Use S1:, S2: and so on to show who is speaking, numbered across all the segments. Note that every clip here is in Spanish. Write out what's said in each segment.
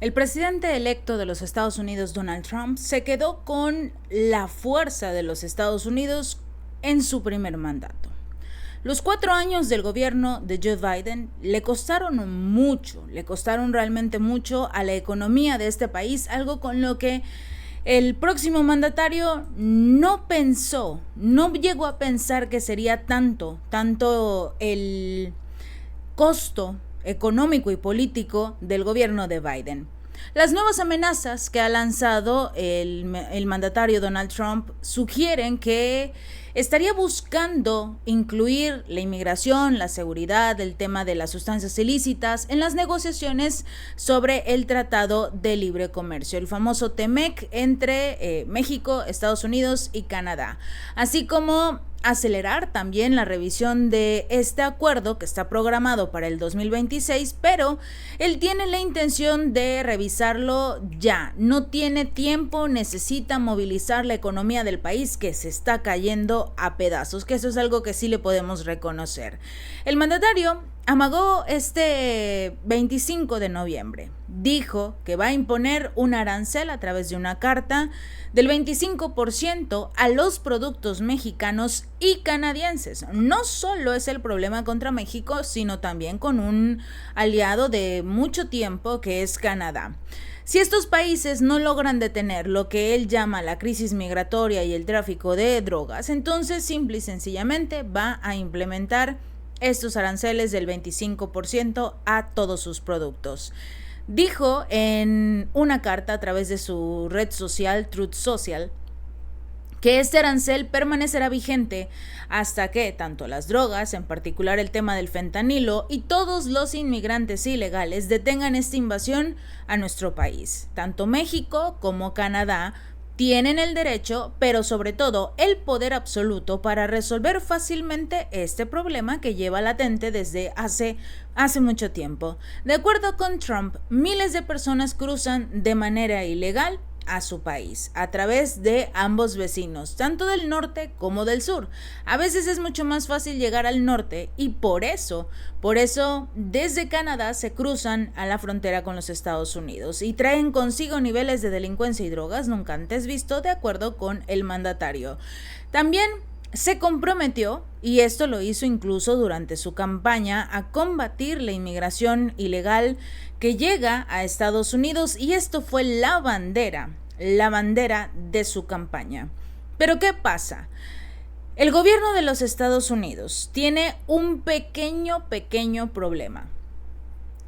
S1: El presidente electo de los Estados Unidos, Donald Trump, se quedó con la fuerza de los Estados Unidos en su primer mandato. Los 4 años del gobierno de Joe Biden le costaron realmente mucho a la economía de este país, algo con lo que el próximo mandatario no llegó a pensar que sería tanto el costo económico y político del gobierno de Biden. Las nuevas amenazas que ha lanzado el mandatario Donald Trump sugieren que estaría buscando incluir la inmigración, la seguridad, el tema de las sustancias ilícitas en las negociaciones sobre el Tratado de Libre Comercio, el famoso TEMEC entre México, Estados Unidos y Canadá, así como acelerar también la revisión de este acuerdo que está programado para el 2026, pero él tiene la intención de revisarlo ya. No tiene tiempo, necesita movilizar la economía del país que se está cayendo a pedazos, que eso es algo que sí le podemos reconocer. El mandatario amagó este 25 de noviembre. Dijo que va a imponer un arancel a través de una carta del 25% a los productos mexicanos y canadienses. No solo es el problema contra México, sino también con un aliado de mucho tiempo que es Canadá. Si estos países no logran detener lo que él llama la crisis migratoria y el tráfico de drogas, entonces simple y sencillamente va a implementar estos aranceles del 25% a todos sus productos. Dijo en una carta a través de su red social Truth Social que este arancel permanecerá vigente hasta que tanto las drogas, en particular el tema del fentanilo, y todos los inmigrantes ilegales detengan esta invasión a nuestro país. Tanto México como Canadá tienen el derecho, pero sobre todo el poder absoluto para resolver fácilmente este problema que lleva latente desde hace mucho tiempo. De acuerdo con Trump, miles de personas cruzan de manera ilegal a su país, a través de ambos vecinos, tanto del norte como del sur. A veces es mucho más fácil llegar al norte y por eso desde Canadá se cruzan a la frontera con los Estados Unidos y traen consigo niveles de delincuencia y drogas nunca antes visto, de acuerdo con el mandatario. También se comprometió, y esto lo hizo incluso durante su campaña, a combatir la inmigración ilegal que llega a Estados Unidos, y esto fue la bandera de su campaña. Pero ¿qué pasa? El gobierno de los Estados Unidos tiene un pequeño problema.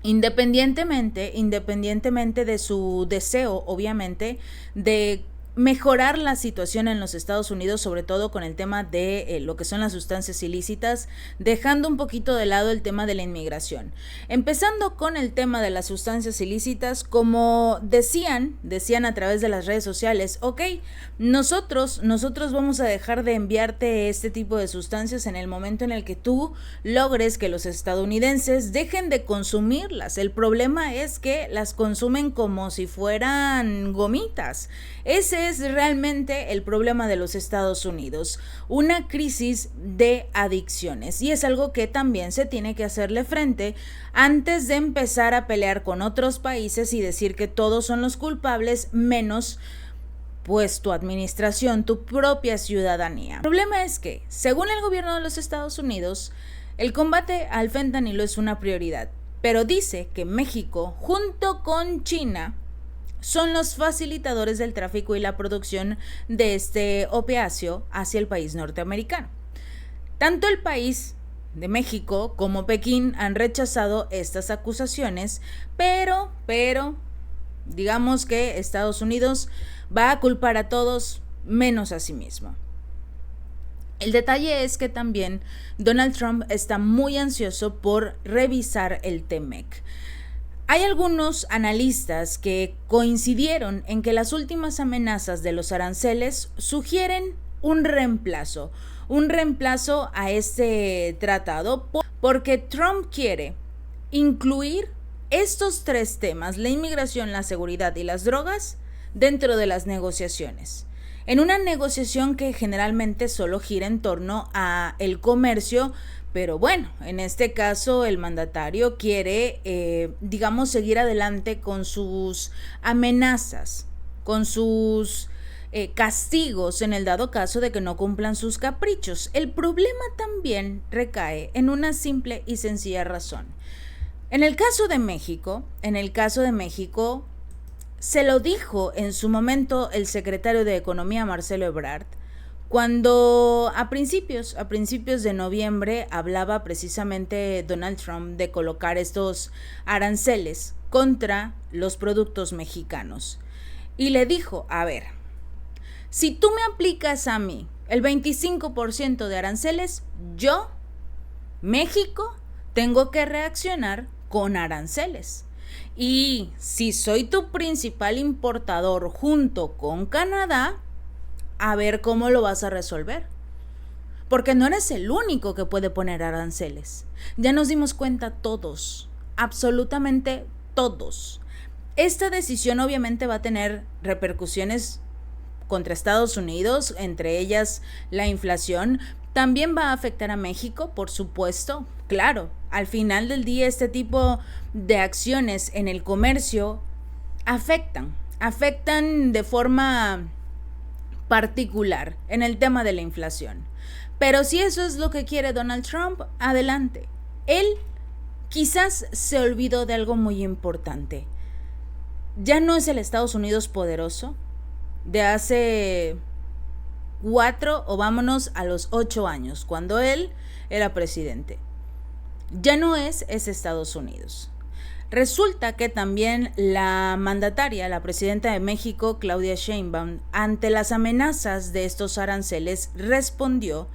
S1: Independientemente de su deseo, obviamente, de mejorar la situación en los Estados Unidos, sobre todo con el tema de lo que son las sustancias ilícitas, dejando un poquito de lado el tema de la inmigración. Empezando con el tema de las sustancias ilícitas, como decían a través de las redes sociales, ok, nosotros vamos a dejar de enviarte este tipo de sustancias en el momento en el que tú logres que los estadounidenses dejen de consumirlas. El problema es que las consumen como si fueran gomitas. Ese es realmente el problema de los Estados Unidos, una crisis de adicciones, y es algo que también se tiene que hacerle frente antes de empezar a pelear con otros países y decir que todos son los culpables, menos pues tu administración, tu propia ciudadanía. El problema es que, según el gobierno de los Estados Unidos, el combate al fentanilo es una prioridad, pero dice que México, junto con China, son los facilitadores del tráfico y la producción de este opiáceo hacia el país norteamericano. Tanto el país de México como Pekín han rechazado estas acusaciones, pero digamos que Estados Unidos va a culpar a todos menos a sí mismo. El detalle es que también Donald Trump está muy ansioso por revisar el TEMEC. Hay algunos analistas que coincidieron en que las últimas amenazas de los aranceles sugieren un reemplazo a este tratado, porque Trump quiere incluir estos 3 temas, la inmigración, la seguridad y las drogas, dentro de las negociaciones. en una negociación que generalmente solo gira en torno a el comercio. Pero bueno, en este caso el mandatario quiere, seguir adelante con sus amenazas, con sus castigos en el dado caso de que no cumplan sus caprichos. El problema también recae en una simple y sencilla razón. En el caso de México, se lo dijo en su momento el secretario de Economía, Marcelo Ebrard, cuando a principios de noviembre hablaba precisamente Donald Trump de colocar estos aranceles contra los productos mexicanos. Y le dijo, a ver, si tú me aplicas a mí el 25% de aranceles, yo, México, tengo que reaccionar con aranceles. Y si soy tu principal importador junto con Canadá, a ver cómo lo vas a resolver. Porque no eres el único que puede poner aranceles. Ya nos dimos cuenta todos, absolutamente todos. Esta decisión obviamente va a tener repercusiones contra Estados Unidos, entre ellas la inflación. También va a afectar a México, por supuesto. Claro, al final del día este tipo de acciones en el comercio afectan de forma particular en el tema de la inflación. Pero si eso es lo que quiere Donald Trump, adelante. Él quizás se olvidó de algo muy importante. Ya no es el Estados Unidos poderoso de hace 4 o vámonos a los 8 años, cuando él era presidente. Ya no es ese Estados Unidos. Resulta que también la mandataria, la presidenta de México, Claudia Sheinbaum, ante las amenazas de estos aranceles, respondió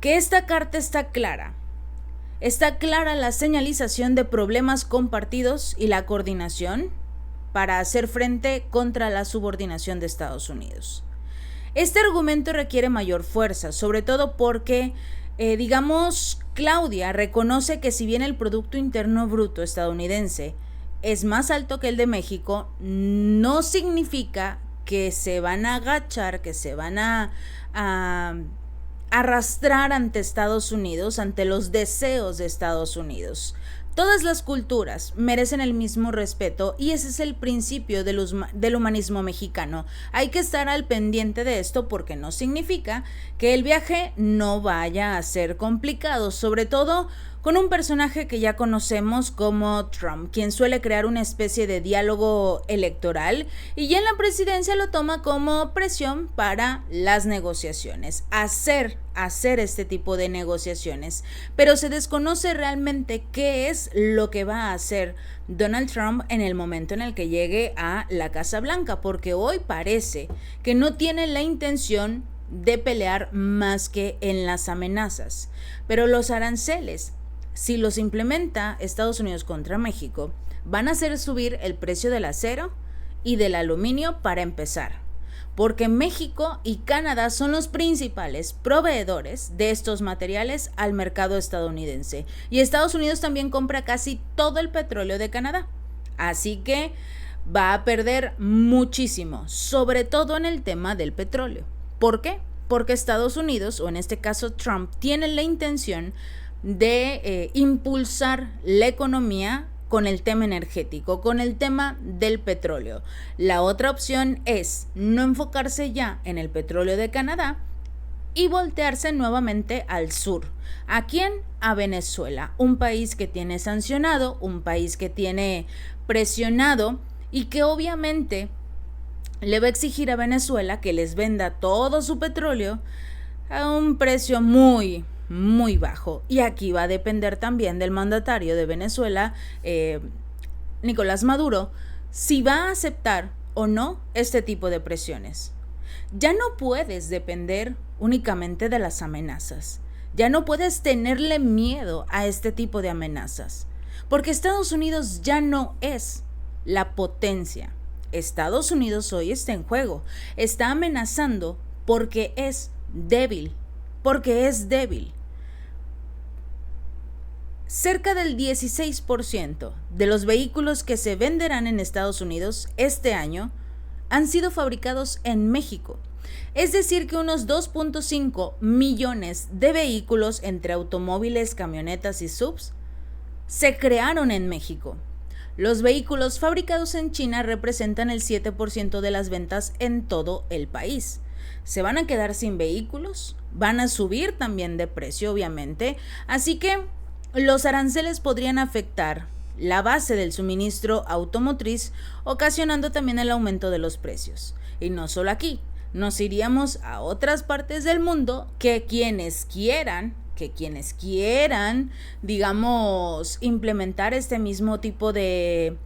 S1: que esta carta está clara. Está clara la señalización de problemas compartidos y la coordinación para hacer frente contra la subordinación de Estados Unidos. Este argumento requiere mayor fuerza, sobre todo porque Claudia reconoce que si bien el Producto Interno Bruto estadounidense es más alto que el de México, no significa que se van a agachar, que se van a arrastrar ante Estados Unidos, ante los deseos de Estados Unidos. Todas las culturas merecen el mismo respeto y ese es el principio del humanismo mexicano. Hay que estar al pendiente de esto porque no significa que el viaje no vaya a ser complicado, sobre todo con un personaje que ya conocemos como Trump, quien suele crear una especie de diálogo electoral y ya en la presidencia lo toma como presión para las negociaciones, hacer este tipo de negociaciones, pero se desconoce realmente qué es lo que va a hacer Donald Trump en el momento en el que llegue a la Casa Blanca, porque hoy parece que no tiene la intención de pelear más que en las amenazas, pero los aranceles, si los implementa Estados Unidos contra México, van a hacer subir el precio del acero y del aluminio para empezar, porque México y Canadá son los principales proveedores de estos materiales al mercado estadounidense. Y Estados Unidos también compra casi todo el petróleo de Canadá. Así que va a perder muchísimo, sobre todo en el tema del petróleo. ¿Por qué? Porque Estados Unidos, o en este caso Trump, tiene la intención de impulsar la economía con el tema energético, con el tema del petróleo. La otra opción es no enfocarse ya en el petróleo de Canadá y voltearse nuevamente al sur. ¿A quién? A Venezuela, un país que tiene sancionado, un país que tiene presionado y que obviamente le va a exigir a Venezuela que les venda todo su petróleo a un precio muy bajo. Y aquí va a depender también del mandatario de Venezuela, Nicolás Maduro, si va a aceptar o no este tipo de presiones. Ya no puedes depender únicamente de las amenazas. Ya no puedes tenerle miedo a este tipo de amenazas, porque Estados Unidos ya no es la potencia. Estados Unidos hoy está en juego, está amenazando porque es débil. Cerca del 16% de los vehículos que se venderán en Estados Unidos este año han sido fabricados en México. Es decir, que unos 2.5 millones de vehículos entre automóviles, camionetas y subs se crearon en México. Los vehículos fabricados en China representan el 7% de las ventas en todo el país. ¿Se van a quedar sin vehículos? Van a subir también de precio, obviamente. Así que los aranceles podrían afectar la base del suministro automotriz, ocasionando también el aumento de los precios. Y no solo aquí, nos iríamos a otras partes del mundo que quienes quieran, digamos, implementar este mismo tipo de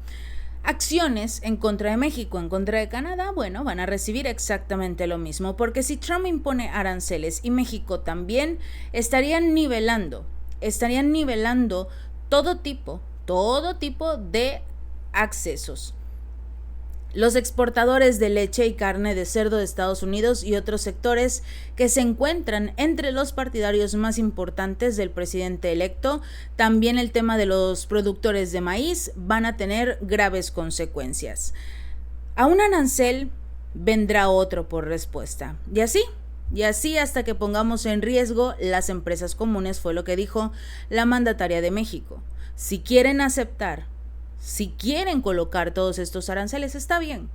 S1: acciones en contra de México, en contra de Canadá, bueno, van a recibir exactamente lo mismo, porque si Trump impone aranceles y México también, estarían nivelando todo tipo de accesos. Los exportadores de leche y carne de cerdo de Estados Unidos y otros sectores que se encuentran entre los partidarios más importantes del presidente electo, también el tema de los productores de maíz, van a tener graves consecuencias. A un arancel vendrá otro por respuesta. Y así hasta que pongamos en riesgo las empresas comunes, fue lo que dijo la mandataria de México. Si quieren colocar todos estos aranceles, está bien,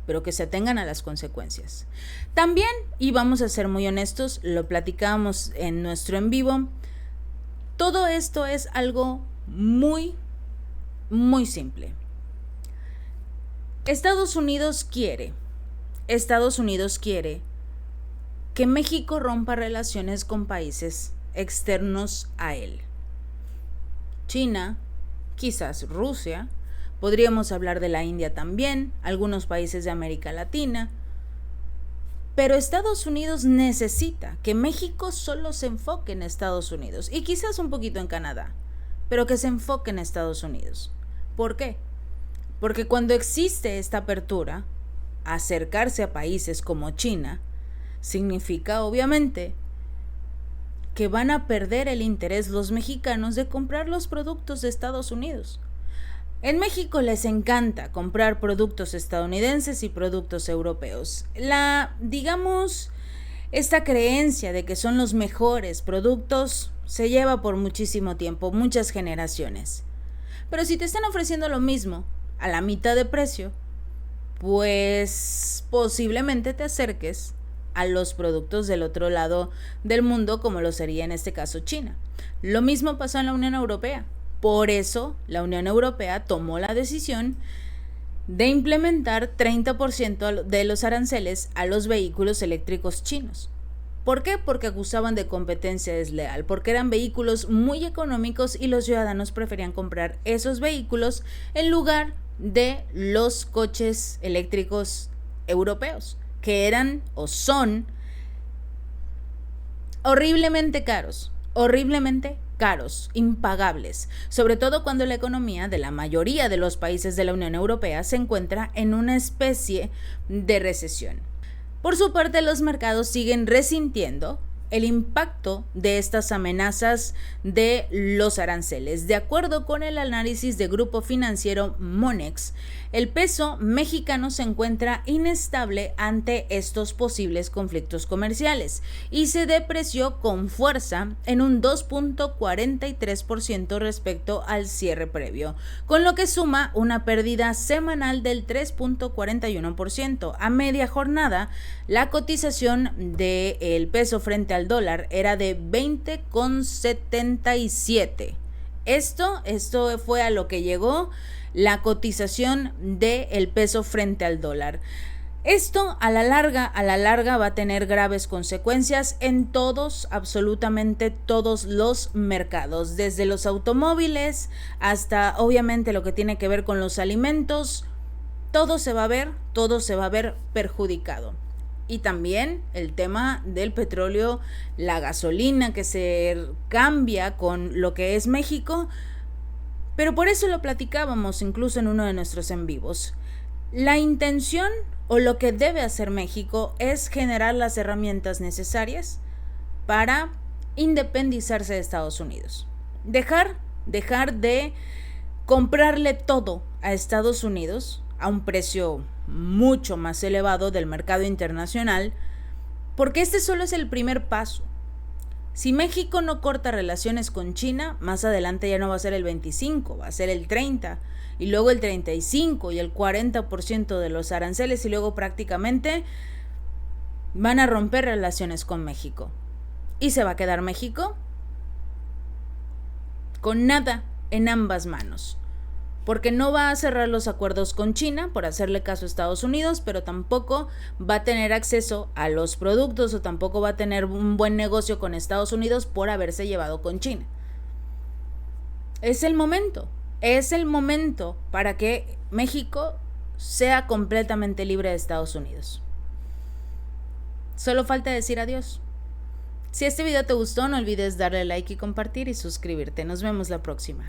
S1: pero que se atengan a las consecuencias. También, y vamos a ser muy honestos, lo platicábamos en nuestro en vivo, todo esto es algo muy, muy simple. Estados Unidos quiere que México rompa relaciones con países externos a él. China, quizás Rusia, podríamos hablar de la India también, algunos países de América Latina, pero Estados Unidos necesita que México solo se enfoque en Estados Unidos y quizás un poquito en Canadá, pero que se enfoque en Estados Unidos. ¿Por qué? Porque cuando existe esta apertura a acercarse a países como China, significa obviamente que van a perder el interés los mexicanos de comprar los productos de Estados Unidos. En México les encanta comprar productos estadounidenses y productos europeos. Esta creencia de que son los mejores productos se lleva por muchísimo tiempo, muchas generaciones. Pero si te están ofreciendo lo mismo a la mitad de precio, pues posiblemente te acerques a los productos del otro lado del mundo, como lo sería en este caso China. Lo mismo pasó en la Unión Europea. Por eso la Unión Europea tomó la decisión de implementar 30% de los aranceles a los vehículos eléctricos chinos. ¿Por qué? Porque acusaban de competencia desleal, porque eran vehículos muy económicos y los ciudadanos preferían comprar esos vehículos en lugar de los coches eléctricos europeos, que eran o son horriblemente caros, impagables, sobre todo cuando la economía de la mayoría de los países de la Unión Europea se encuentra en una especie de recesión. Por su parte, los mercados siguen resintiendo el impacto de estas amenazas de los aranceles. De acuerdo con el análisis de grupo financiero Monex, el peso mexicano se encuentra inestable ante estos posibles conflictos comerciales y se depreció con fuerza en un 2.43% respecto al cierre previo, con lo que suma una pérdida semanal del 3.41%. A media jornada, la cotización del peso frente al dólar era de 20,77. Esto fue a lo que llegó la cotización del peso frente al dólar. Esto a la larga va a tener graves consecuencias en absolutamente todos los mercados, desde los automóviles hasta obviamente lo que tiene que ver con los alimentos. Todo se va a ver perjudicado. Y también el tema del petróleo, la gasolina que se cambia con lo que es México, pero por eso lo platicábamos incluso en uno de nuestros en vivos. La intención o lo que debe hacer México es generar las herramientas necesarias para independizarse de Estados Unidos. Dejar de comprarle todo a Estados Unidos a un precio mucho más elevado del mercado internacional, Porque este solo es el primer paso. Si México no corta relaciones con China, más adelante ya no va a ser el 25, va a ser el 30, y luego el 35 y el 40% de los aranceles, y luego prácticamente van a romper relaciones con México. ¿Y se va a quedar México? Con nada en ambas manos. Porque no va a cerrar los acuerdos con China por hacerle caso a Estados Unidos, pero tampoco va a tener acceso a los productos o tampoco va a tener un buen negocio con Estados Unidos por haberse llevado con China. Es el momento para que México sea completamente libre de Estados Unidos. Solo falta decir adiós. Si este video te gustó, no olvides darle like y compartir y suscribirte. Nos vemos la próxima.